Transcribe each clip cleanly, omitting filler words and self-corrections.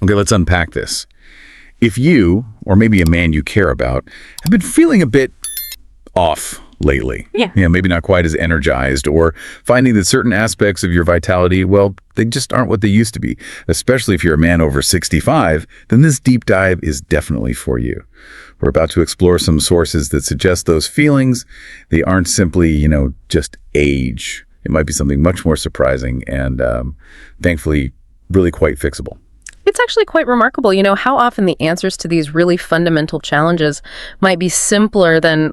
Okay, let's unpack this. If you, or maybe a man you care about, have been feeling a bit off lately, maybe not quite as energized, or finding that certain aspects of your vitality, well, they just aren't what they used to be, especially if you're a man over 65, then this deep dive is definitely for you. We're about to explore some sources that suggest those feelings, they aren't simply, just age. It might be something much more surprising and thankfully really quite fixable. It's actually quite remarkable, how often the answers to these really fundamental challenges might be simpler than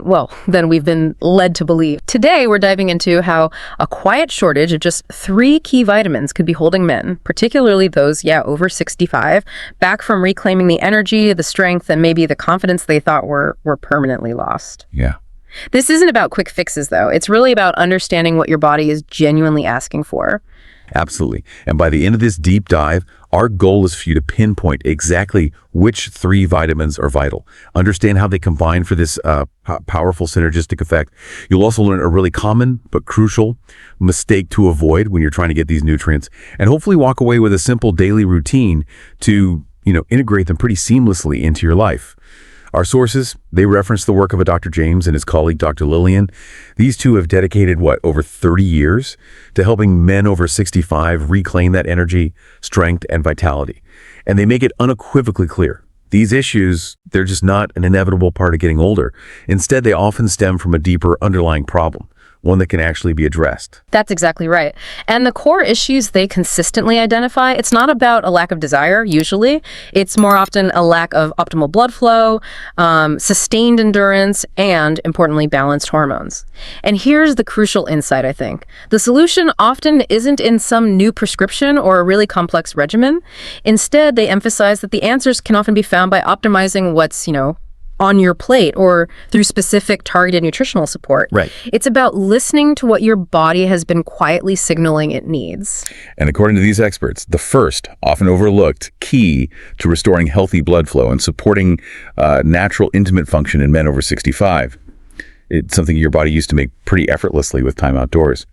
we've been led to believe. Today, we're diving into how a quiet shortage of just 3 key vitamins could be holding men, particularly those, over 65, back from reclaiming the energy, the strength, and maybe the confidence they thought were permanently lost. Yeah. This isn't about quick fixes, though. It's really about understanding what your body is genuinely asking for. Absolutely. And by the end of this deep dive, our goal is for you to pinpoint exactly which 3 vitamins are vital. Understand how they combine for this powerful synergistic effect. You'll also learn a really common but crucial mistake to avoid when you're trying to get these nutrients, and hopefully walk away with a simple daily routine to, integrate them pretty seamlessly into your life. Our sources, they reference the work of a Dr. James and his colleague, Dr. Lillian. These two have dedicated, over 30 years to helping men over 65 reclaim that energy, strength, and vitality. And they make it unequivocally clear. These issues, they're just not an inevitable part of getting older. Instead, they often stem from a deeper underlying problem, one that can actually be addressed. That's exactly right. And the core issues they consistently identify, it's not about a lack of desire, usually. It's more often a lack of optimal blood flow, sustained endurance, and, importantly, balanced hormones. And here's the crucial insight, I think. The solution often isn't in some new prescription or a really complex regimen. Instead, they emphasize that the answers can often be found by optimizing what's, on your plate or through specific targeted nutritional support. Right. It's about listening to what your body has been quietly signaling it needs. And according to these experts, the first, often overlooked, key to restoring healthy blood flow and supporting natural intimate function in men over 65. It's something your body used to make pretty effortlessly with time outdoors.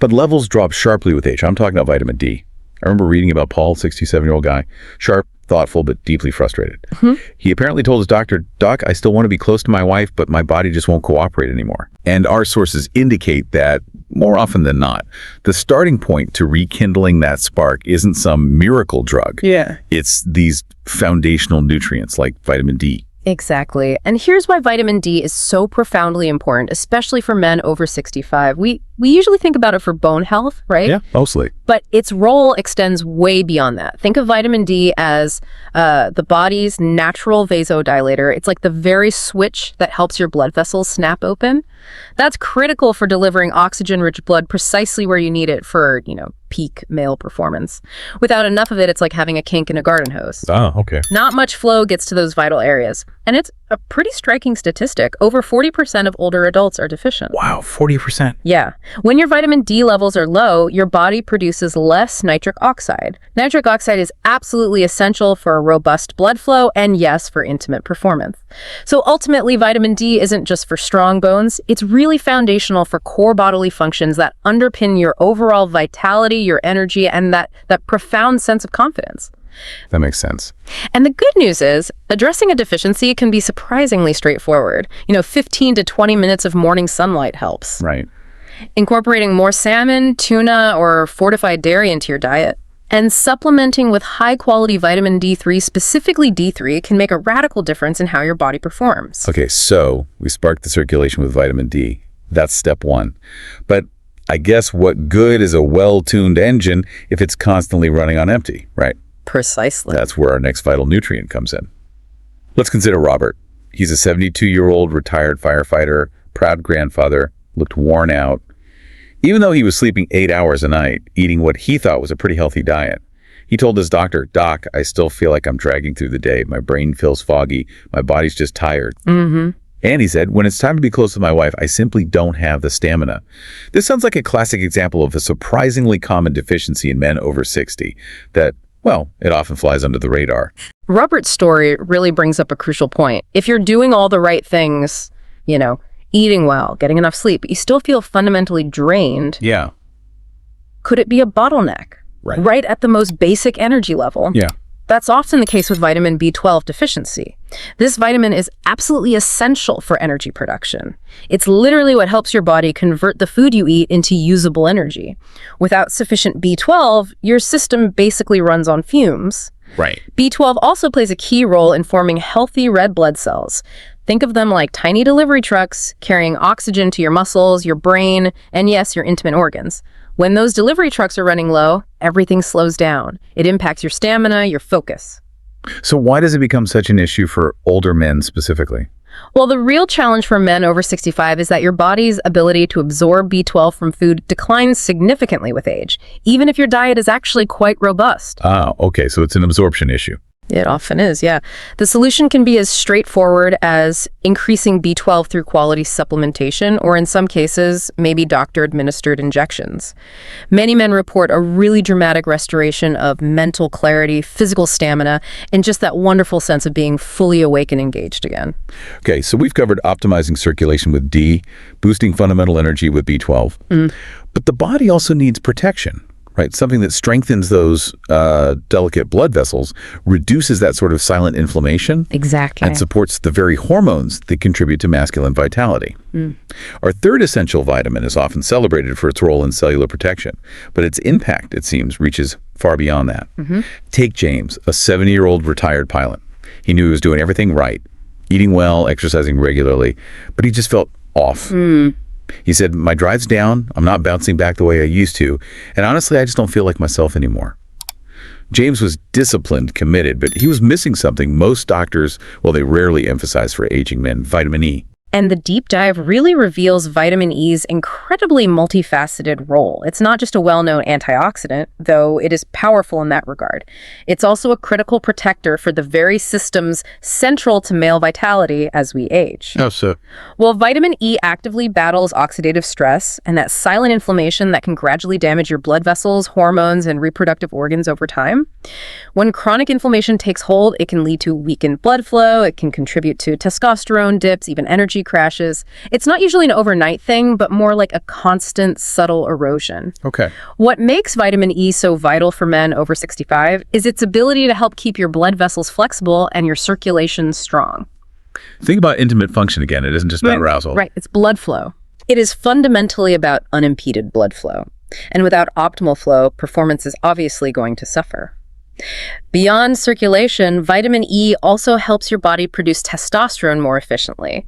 But levels drop sharply with age. I'm talking about vitamin D. I remember reading about Paul, 67-year-old guy, sharp, thoughtful, but deeply frustrated. He apparently told his doctor, "Doc, I still want to be close to my wife, but my body just won't cooperate anymore." And our sources indicate that, more often than not, the starting point to rekindling that spark isn't some miracle drug. It's these foundational nutrients like vitamin D. Exactly. And here's why vitamin D is so profoundly important, especially for men over 65. We usually think about it for bone health, right? Yeah, mostly. But its role extends way beyond that. Think of vitamin D as the body's natural vasodilator. It's like the very switch that helps your blood vessels snap open. That's critical for delivering oxygen-rich blood precisely where you need it for, peak male performance. Without enough of it, it's like having a kink in a garden hose. Oh, okay. Not much flow gets to those vital areas. And it's a pretty striking statistic. Over 40% of older adults are deficient. Wow, 40%. Yeah. When your vitamin D levels are low, your body produces less nitric oxide. Nitric oxide is absolutely essential for a robust blood flow and, yes, for intimate performance. So ultimately, vitamin D isn't just for strong bones. It's really foundational for core bodily functions that underpin your overall vitality, your energy, and that profound sense of confidence. That makes sense. And the good news is, addressing a deficiency can be surprisingly straightforward. 15 to 20 minutes of morning sunlight helps. Right. Incorporating more salmon, tuna, or fortified dairy into your diet, and supplementing with high-quality vitamin D3, specifically D3, can make a radical difference in how your body performs. Okay, so we sparked the circulation with vitamin D. That's step 1. But I guess what good is a well-tuned engine if it's constantly running on empty, right? Precisely. That's where our next vital nutrient comes in. Let's consider Robert. He's a 72-year-old retired firefighter, proud grandfather, looked worn out. Even though he was sleeping 8 hours a night, eating what he thought was a pretty healthy diet, he told his doctor, "Doc, I still feel like I'm dragging through the day. My brain feels foggy. My body's just tired." And he said, "When it's time to be close to my wife, I simply don't have the stamina." This sounds like a classic example of a surprisingly common deficiency in men over 60 that, well, it often flies under the radar. Robert's story really brings up a crucial point. If you're doing all the right things, eating well, getting enough sleep, but you still feel fundamentally drained. Yeah. Could it be a bottleneck? Right. Right at the most basic energy level. Yeah. That's often the case with vitamin B12 deficiency. This vitamin is absolutely essential for energy production. It's literally what helps your body convert the food you eat into usable energy. Without sufficient B12, your system basically runs on fumes. Right. B12 also plays a key role in forming healthy red blood cells. Think of them like tiny delivery trucks carrying oxygen to your muscles, your brain, and yes, your intimate organs. When those delivery trucks are running low, everything slows down. It impacts your stamina, your focus. So why does it become such an issue for older men specifically? Well, the real challenge for men over 65 is that your body's ability to absorb B12 from food declines significantly with age, even if your diet is actually quite robust. Ah, okay, so it's an absorption issue. It often is, yeah. The solution can be as straightforward as increasing B12 through quality supplementation, or in some cases, maybe doctor-administered injections. Many men report a really dramatic restoration of mental clarity, physical stamina, and just that wonderful sense of being fully awake and engaged again. Okay, so we've covered optimizing circulation with D, boosting fundamental energy with B12. But the body also needs protection. Right, something that strengthens those delicate blood vessels, reduces that sort of silent inflammation. Exactly. And supports the very hormones that contribute to masculine vitality. Our third essential vitamin is often celebrated for its role in cellular protection, but its impact, it seems, reaches far beyond that. Take James, a 70-year-old retired pilot. He knew he was doing everything right, eating well, exercising regularly, but he just felt off. He said, my drive's down, I'm not bouncing back the way I used to, and honestly, I just don't feel like myself anymore. James was disciplined, committed, but he was missing something most doctors, well, they rarely emphasize for aging men, vitamin E. And the deep dive really reveals vitamin E's incredibly multifaceted role. It's not just a well-known antioxidant, though it is powerful in that regard. It's also a critical protector for the very systems central to male vitality as we age. Oh, so? Well, vitamin E actively battles oxidative stress and that silent inflammation that can gradually damage your blood vessels, hormones, and reproductive organs over time. When chronic inflammation takes hold, it can lead to weakened blood flow, it can contribute to testosterone dips, even energy crashes. It's not usually an overnight thing, but more like a constant, subtle erosion. Okay. What makes vitamin E so vital for men over 65 is its ability to help keep your blood vessels flexible and your circulation strong. Think about intimate function again. It isn't just about arousal. Right. It's blood flow. It is fundamentally about unimpeded blood flow. And without optimal flow, performance is obviously going to suffer. Beyond circulation, vitamin E also helps your body produce testosterone more efficiently.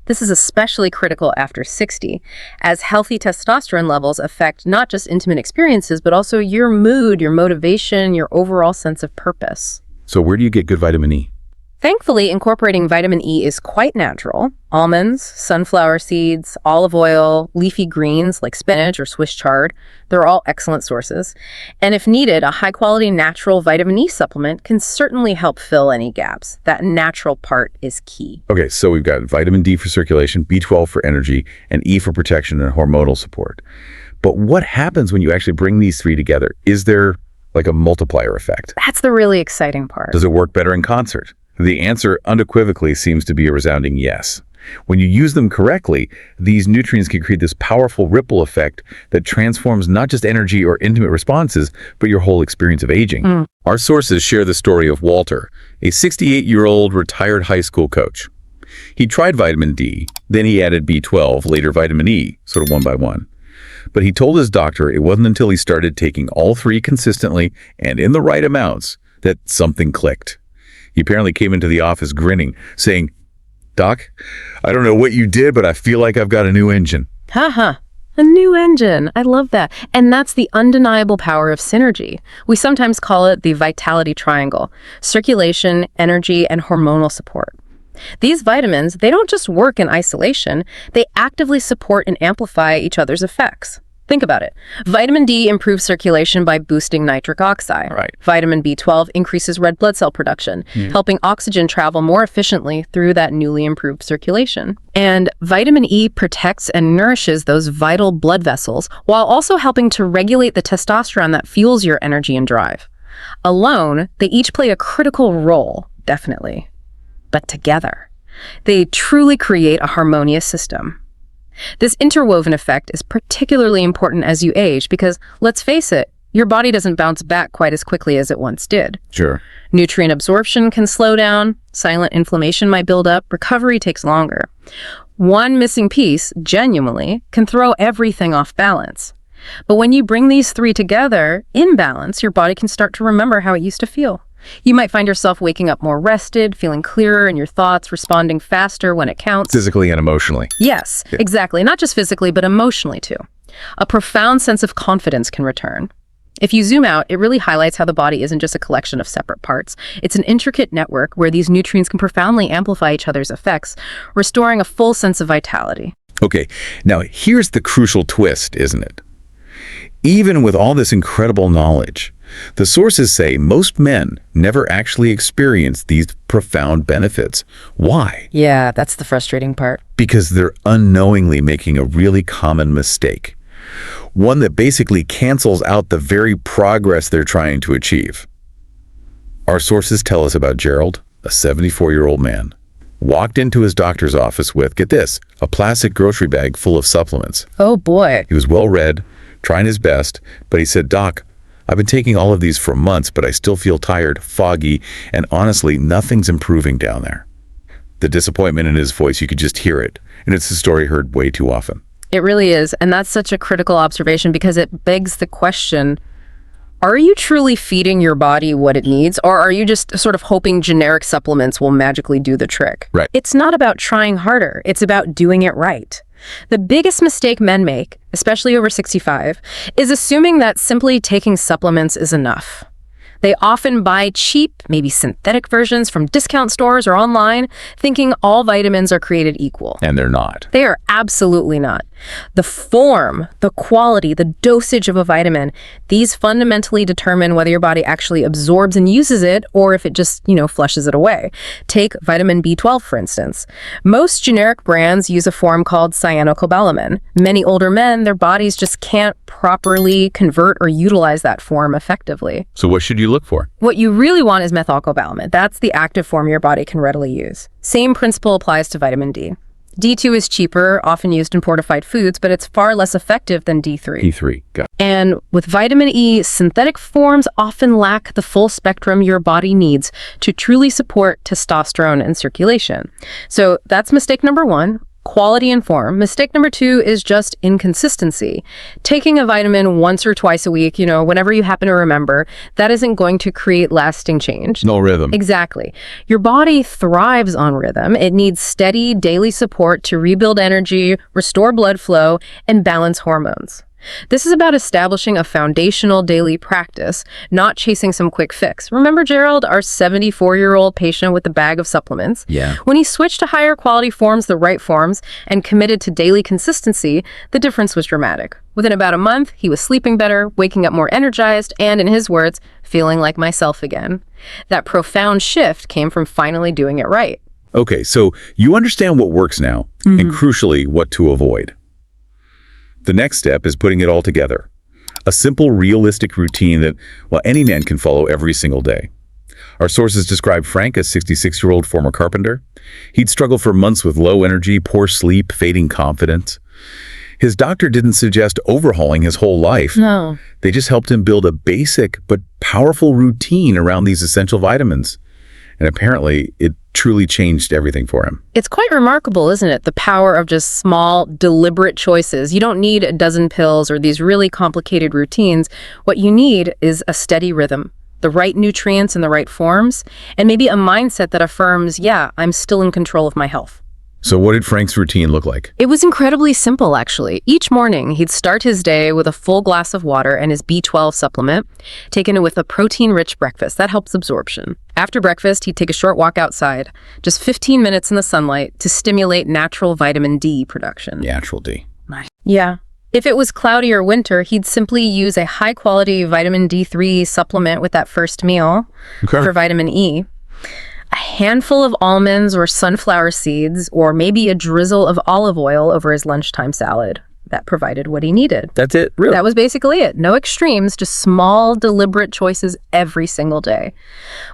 This is especially critical after 60, as healthy testosterone levels affect not just intimate experiences, but also your mood, your motivation, your overall sense of purpose. So where do you get good vitamin E? Thankfully, incorporating vitamin E is quite natural. Almonds, sunflower seeds, olive oil, leafy greens like spinach or Swiss chard, they're all excellent sources. And if needed, a high-quality natural vitamin E supplement can certainly help fill any gaps. That natural part is key. Okay, so we've got vitamin D for circulation, B12 for energy, and E for protection and hormonal support. But what happens when you actually bring these three together? Is there like a multiplier effect? That's the really exciting part. Does it work better in concert? The answer unequivocally seems to be a resounding yes. When you use them correctly, these nutrients can create this powerful ripple effect that transforms not just energy or intimate responses, but your whole experience of aging. Our sources share the story of Walter, a 68-year-old retired high school coach. He tried vitamin D, then he added B12, later vitamin E, sort of one by one. But he told his doctor it wasn't until he started taking all three consistently and in the right amounts that something clicked. He apparently came into the office grinning, saying, "Doc, I don't know what you did, but I feel like I've got a new engine." Haha. A new engine. I love that. And that's the undeniable power of synergy. We sometimes call it the vitality triangle: circulation, energy, and hormonal support. These vitamins, they don't just work in isolation, they actively support and amplify each other's effects. Think about it. Vitamin D improves circulation by boosting nitric oxide. Right. Vitamin B12 increases red blood cell production, helping oxygen travel more efficiently through that newly improved circulation. And vitamin E protects and nourishes those vital blood vessels while also helping to regulate the testosterone that fuels your energy and drive. Alone, they each play a critical role, definitely. But together, they truly create a harmonious system. This interwoven effect is particularly important as you age because, let's face it, your body doesn't bounce back quite as quickly as it once did. Sure. Nutrient absorption can slow down, silent inflammation might build up, recovery takes longer. One missing piece, genuinely, can throw everything off balance. But when you bring these three together, in balance, your body can start to remember how it used to feel. You might find yourself waking up more rested, feeling clearer in your thoughts, responding faster when it counts. Physically and emotionally. Yes, exactly. Not just physically, but emotionally too. A profound sense of confidence can return. If you zoom out, it really highlights how the body isn't just a collection of separate parts. It's an intricate network where these nutrients can profoundly amplify each other's effects, restoring a full sense of vitality. Okay, now here's the crucial twist, isn't it? Even with all this incredible knowledge, the sources say most men never actually experience these profound benefits. Why? Yeah, that's the frustrating part. Because they're unknowingly making a really common mistake. One that basically cancels out the very progress they're trying to achieve. Our sources tell us about Gerald, a 74-year-old man. Walked into his doctor's office with, get this, a plastic grocery bag full of supplements. Oh boy. He was well-read, trying his best, but he said, "Doc, I've been taking all of these for months, but I still feel tired, foggy, and honestly, nothing's improving down there." The disappointment in his voice, you could just hear it, and it's a story heard way too often. It really is, and that's such a critical observation because it begs the question, are you truly feeding your body what it needs, or are you just sort of hoping generic supplements will magically do the trick? Right. It's not about trying harder, it's about doing it right. The biggest mistake men make, especially over 65, is assuming that simply taking supplements is enough. They often buy cheap, maybe synthetic versions from discount stores or online, thinking all vitamins are created equal. And they're not. They are absolutely not. The form, the quality, the dosage of a vitamin, these fundamentally determine whether your body actually absorbs and uses it or if it just, flushes it away. Take vitamin B12, for instance. Most generic brands use a form called cyanocobalamin. Many older men, their bodies just can't properly convert or utilize that form effectively. So what should you look for? What you really want is methylcobalamin. That's the active form your body can readily use. Same principle applies to vitamin D. D2 is cheaper, often used in fortified foods, but it's far less effective than D3. D3, got it. And with vitamin E, synthetic forms often lack the full spectrum your body needs to truly support testosterone and circulation. So that's mistake number one. Quality and form. Mistake number two is just inconsistency. Taking a vitamin once or twice a week, whenever you happen to remember, that isn't going to create lasting change. No rhythm. Exactly. Your body thrives on rhythm. It needs steady daily support to rebuild energy, restore blood flow, and balance hormones. This is about establishing a foundational daily practice, not chasing some quick fix. Remember Gerald, our 74-year-old patient with the bag of supplements? Yeah. When he switched to higher quality forms, the right forms, and committed to daily consistency, the difference was dramatic. Within about a month, he was sleeping better, waking up more energized, and in his words, feeling like myself again. That profound shift came from finally doing it right. Okay, so you understand what works now, and crucially, what to avoid. The next step is putting it all together. A simple, realistic routine that, any man can follow every single day. Our sources describe Frank, a 66-year-old former carpenter. He'd struggled for months with low energy, poor sleep, fading confidence. His doctor didn't suggest overhauling his whole life. No. They just helped him build a basic but powerful routine around these essential vitamins. And apparently, it truly changed everything for him. It's quite remarkable, isn't it? The power of just small, deliberate choices. You don't need a dozen pills or these really complicated routines. What you need is a steady rhythm, the right nutrients in the right forms, and maybe a mindset that affirms, yeah, I'm still in control of my health. So what did Frank's routine look like? It was incredibly simple, actually. Each morning, he'd start his day with a full glass of water and his B12 supplement, taken with a protein-rich breakfast. That helps absorption. After breakfast, he'd take a short walk outside, just 15 minutes in the sunlight to stimulate natural vitamin D production. Natural D. Yeah. If it was cloudy or winter, he'd simply use a high-quality vitamin D3 supplement with that first meal for vitamin E. A handful of almonds or sunflower seeds, or maybe a drizzle of olive oil over his lunchtime salad. That provided what he needed. That's it, really? That was basically it. No extremes, just small, deliberate choices every single day.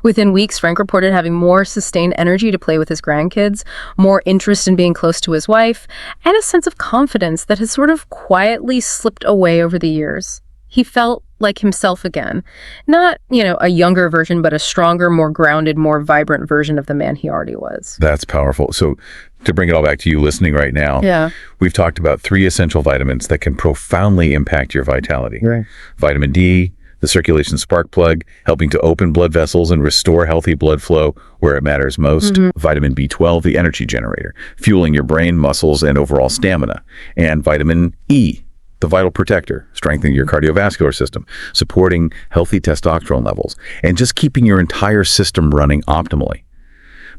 Within weeks, Frank reported having more sustained energy to play with his grandkids, more interest in being close to his wife, and a sense of confidence that has sort of quietly slipped away over the years. He felt like himself again. Not, a younger version, but a stronger, more grounded, more vibrant version of the man he already was. That's powerful. So to bring it all back to you listening right now, Yeah. we've talked about 3 essential vitamins that can profoundly impact your vitality. Right. Vitamin D, the circulation spark plug, helping to open blood vessels and restore healthy blood flow where it matters most. Vitamin B12, the energy generator, fueling your brain, muscles, and overall stamina. And vitamin E, the vital protector, strengthening your cardiovascular system, supporting healthy testosterone levels, and just keeping your entire system running optimally.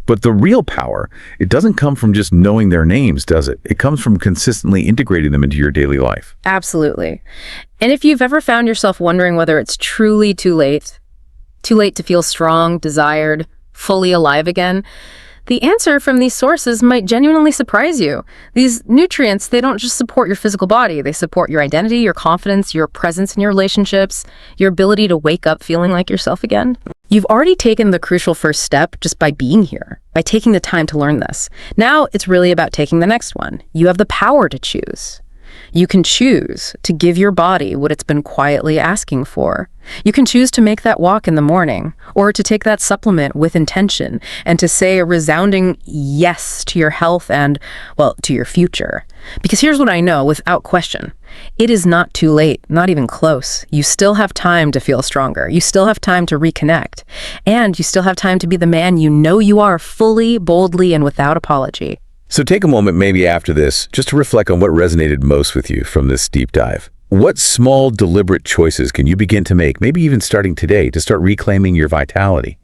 But the real power, it doesn't come from just knowing their names, does it? It comes from consistently integrating them into your daily life. Absolutely. And if you've ever found yourself wondering whether it's truly too late to feel strong, desired, fully alive again, the answer from these sources might genuinely surprise you. These nutrients, they don't just support your physical body. They support your identity, your confidence, your presence in your relationships, your ability to wake up feeling like yourself again. You've already taken the crucial first step just by being here, by taking the time to learn this. Now it's really about taking the next one. You have the power to choose. You can choose to give your body what it's been quietly asking for. You can choose to make that walk in the morning, or to take that supplement with intention, and to say a resounding yes to your health and, well, to your future. Because here's what I know without question. It is not too late, not even close. You still have time to feel stronger. You still have time to reconnect. And you still have time to be the man you know you are, fully, boldly, and without apology. So take a moment maybe after this just to reflect on what resonated most with you from this deep dive. What small, deliberate choices can you begin to make, maybe even starting today, to start reclaiming your vitality?